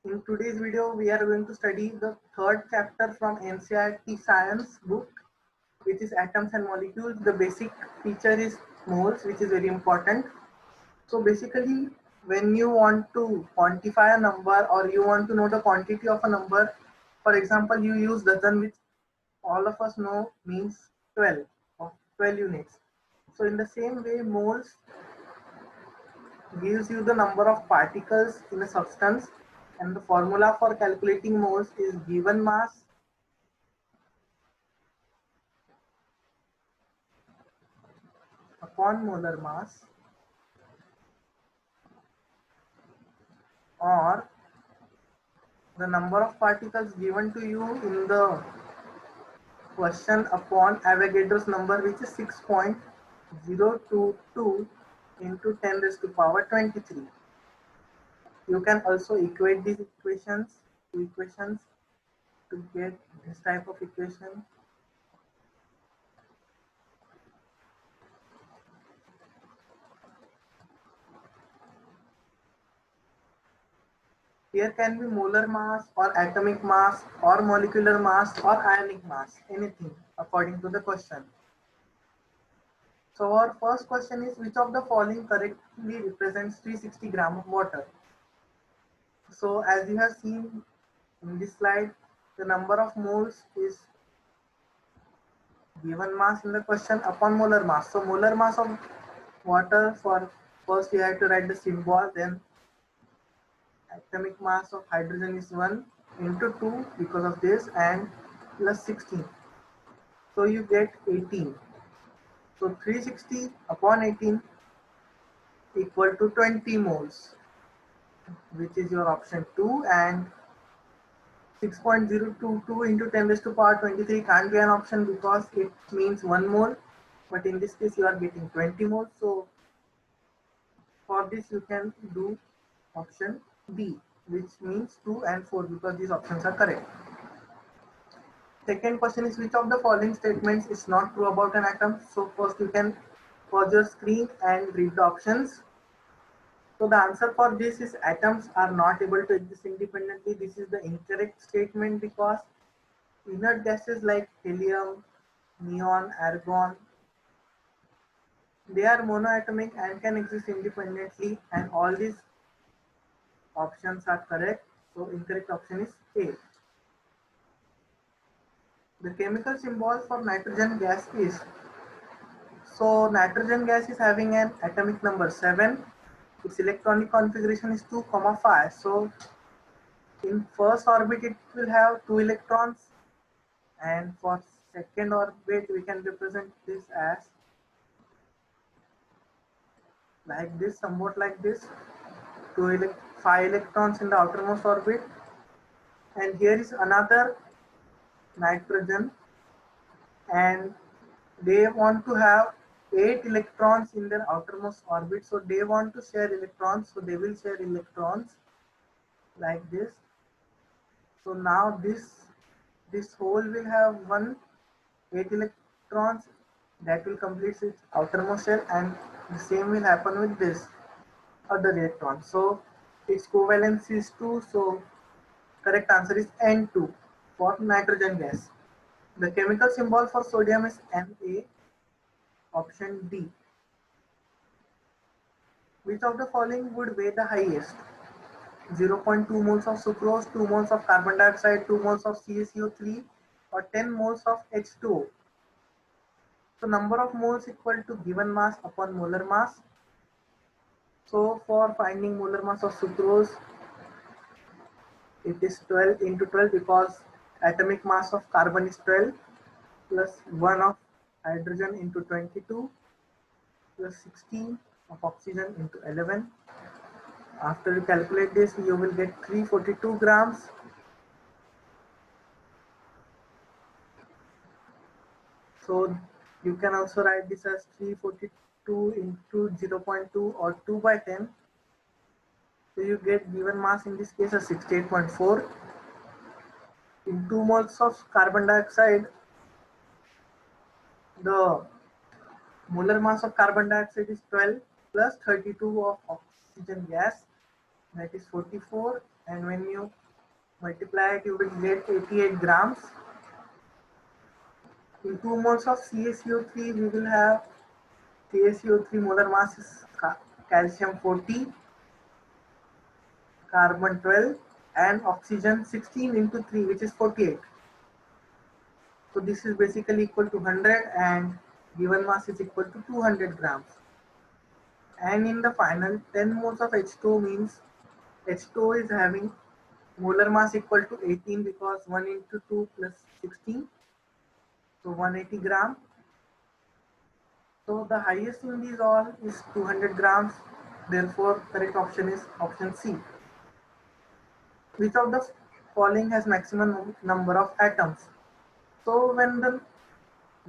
In today's video, we are going to study the third chapter from NCERT Science book, which is Atoms and Molecules. The basic feature is moles, which is very important. So basically, when you want to quantify a number or you want to know the quantity of a number, for example, you use dozen, which all of us know means 12 or 12 units. So in the same way, moles gives you the number of particles in a substance, and the formula for calculating moles is given mass upon molar mass, or the number of particles given to you in the question upon Avogadro's number, which is 6.022 into 10 raised to power 23. You can also equate these equations to get this type of equation. Here can be molar mass or atomic mass or molecular mass or ionic mass, anything according to the question. So our first question is, which of the following correctly represents 360 gram of water? So as you have seen in this slide, the number of moles is given mass in the question upon molar mass. So molar mass of water, for first we have to write the symbol, then atomic mass of hydrogen is 1 into 2 because of this, and plus 16. So you get 18. So 360 upon 18 equal to 20 moles, which is your option 2, and 6.022 into 10 raised to power 23 can't be an option because it means 1 mole, but in this case you are getting 20 moles. So for this you can do option B, which means 2 and 4, because these options are correct. Second question is, which of the following statements is not true about an atom? So first you can pause your screen and read the options. So the answer for this is atoms are not able to exist independently. This is the incorrect statement because inert gases like helium, neon, argon, they are monoatomic and can exist independently, and all these options are correct. So incorrect option is A. The chemical symbol for nitrogen gas is, so nitrogen gas is having an atomic number 7. Its electronic configuration is 2, 5. So in first orbit it will have 2 electrons, and for second orbit we can represent this as like this, somewhat like this, 5 electrons in the outermost orbit. And here is another nitrogen, and they want to have 8 electrons in their outermost orbit, so they want to share electrons, so they will share electrons like this. So now this hole will have 8 electrons that will complete its outermost shell, and the same will happen with this other electron. So its covalence is 2, so correct answer is N2 for nitrogen gas. The chemical symbol for sodium is Na, option D. Which of the following would weigh the highest? 0.2 moles of sucrose, 2 moles of carbon dioxide, 2 moles of CaCO3, or 10 moles of H2O. So number of moles equal to given mass upon molar mass. So for finding molar mass of sucrose, it is 12 into 12 because atomic mass of carbon is 12 plus 1 of hydrogen into 22 plus 16 of oxygen into 11. After you calculate this, you will get 342 grams. So you can also write this as 342 into 0.2 or 2 by 10. So you get given mass in this case as 68.4. In 2 moles of carbon dioxide, the molar mass of carbon dioxide is 12 plus 32 of oxygen gas. that is 44, and when you multiply it you will get 88 grams. In 2 moles of CaCO3 we will have CaCO3 molar mass is calcium 40, carbon 12 and oxygen 16 into 3 which is 48. So this is basically equal to 100 and given mass is equal to 200 grams. And in the final 10 moles of H2O means H2O is having molar mass equal to 18 because 1 into 2 plus 16, so 180 gram. So the highest in these all is 200 grams. Therefore, correct option is option C. Which of the following has maximum number of atoms? So when the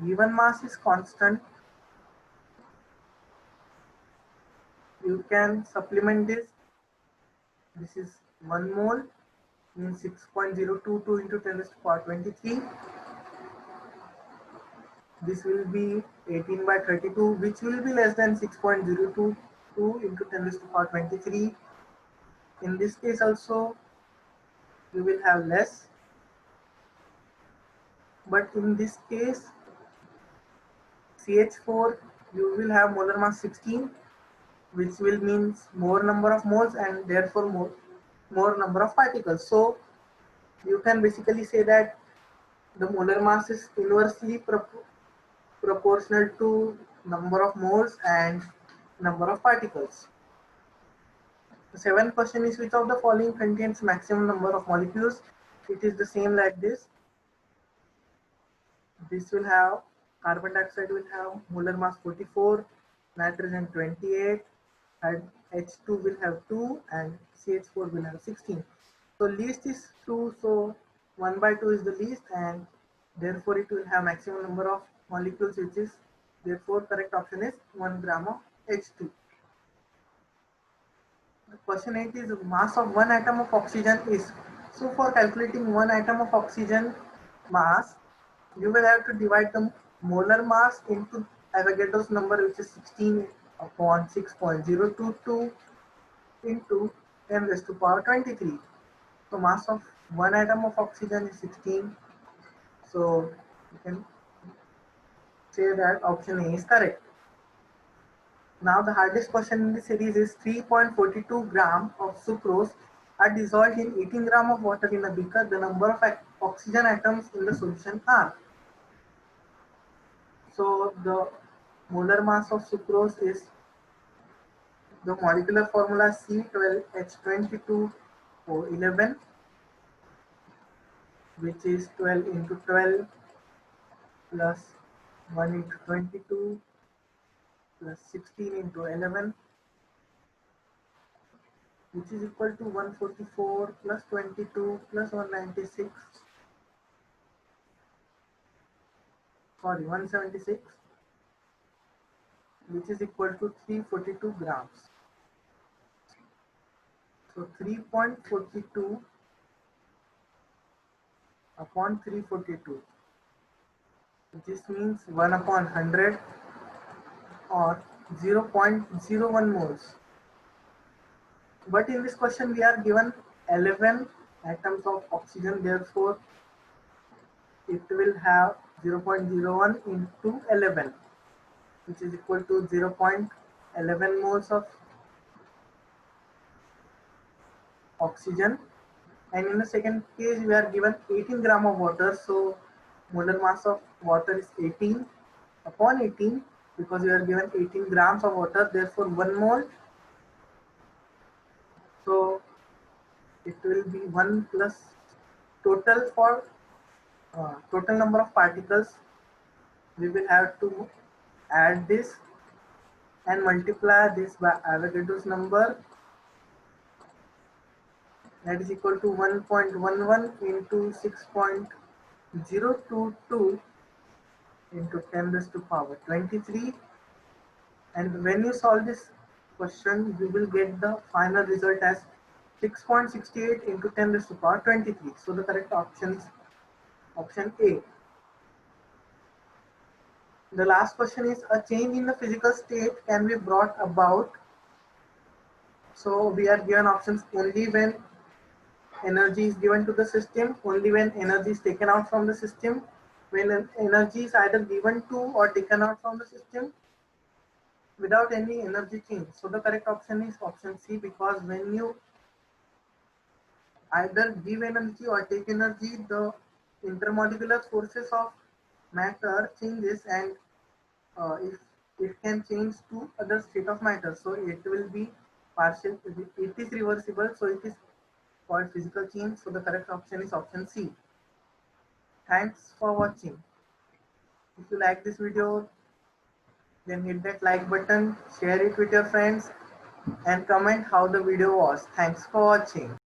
given mass is constant, you can supplement this. This is 1 mole means 6.022 into 10 raised to power 23. This will be 18 by 32, which will be less than 6.022 into 10 raised to power 23. In this case also, you will have less. But in this case, CH4, you will have molar mass 16, which will means more number of moles and therefore more number of particles. So you can basically say that the molar mass is inversely proportional to number of moles and number of particles. The seventh question is which of the following contains maximum number of molecules? It is the same like this. This will have carbon dioxide will have molar mass 44, nitrogen 28, and H2 will have 2 and CH4 will have 16. So least is true, so 1 by 2 is the least and therefore it will have maximum number of molecules, which is therefore correct option is 1 gram of H2. Question 8 is mass of one atom of oxygen is. So for calculating one atom of oxygen mass, you will have to divide the molar mass into Avogadro's number, which is 16 upon 6.022 into 10 raised to power 23. So mass of one atom of oxygen is 16. So you can say that option A is correct. Now the hardest question in the series is 3.42 gram of sucrose are dissolved in 18 gram of water in a beaker. The number of oxygen atoms in the solution are. So the molar mass of sucrose is the molecular formula C12H22O11, which is 12 into 12 plus 1 into 22 plus 16 into 11, which is equal to 144 plus 22 plus 196, sorry 176, which is equal to 342 grams. So 3.42 upon 342, this means 1 upon 100 or 0.01 moles. But in this question we are given 11 atoms of oxygen, therefore it will have 0.01 into 11, which is equal to 0.11 moles of oxygen. And in the second case we are given 18 gram of water, so molar mass of water is 18 upon 18 because we are given 18 grams of water, therefore 1 mole. So it will be 1 plus total for total number of particles. We will have to add this and multiply this by Avogadro's number, that is equal to 1.11 into 6.022 into 10 raised to power 23. And when you solve this question, you will get the final result as 6.68 into 10 raised to power 23. So the correct option is option A. The last question is a change in the physical state can be brought about So we are given options only when energy is given to the system, only when energy is taken out from the system, when energy is either given to or taken out from the system without any energy change. So the correct option is option C, because when you either give energy or take energy, the intermolecular forces of matter changes, and if it can change to other state of matter, so it will be partial, it is reversible, so it is called physical change. So the correct option is option C. Thanks for watching. If you like this video, then hit that like button, share it with your friends, and comment how the video was. Thanks for watching.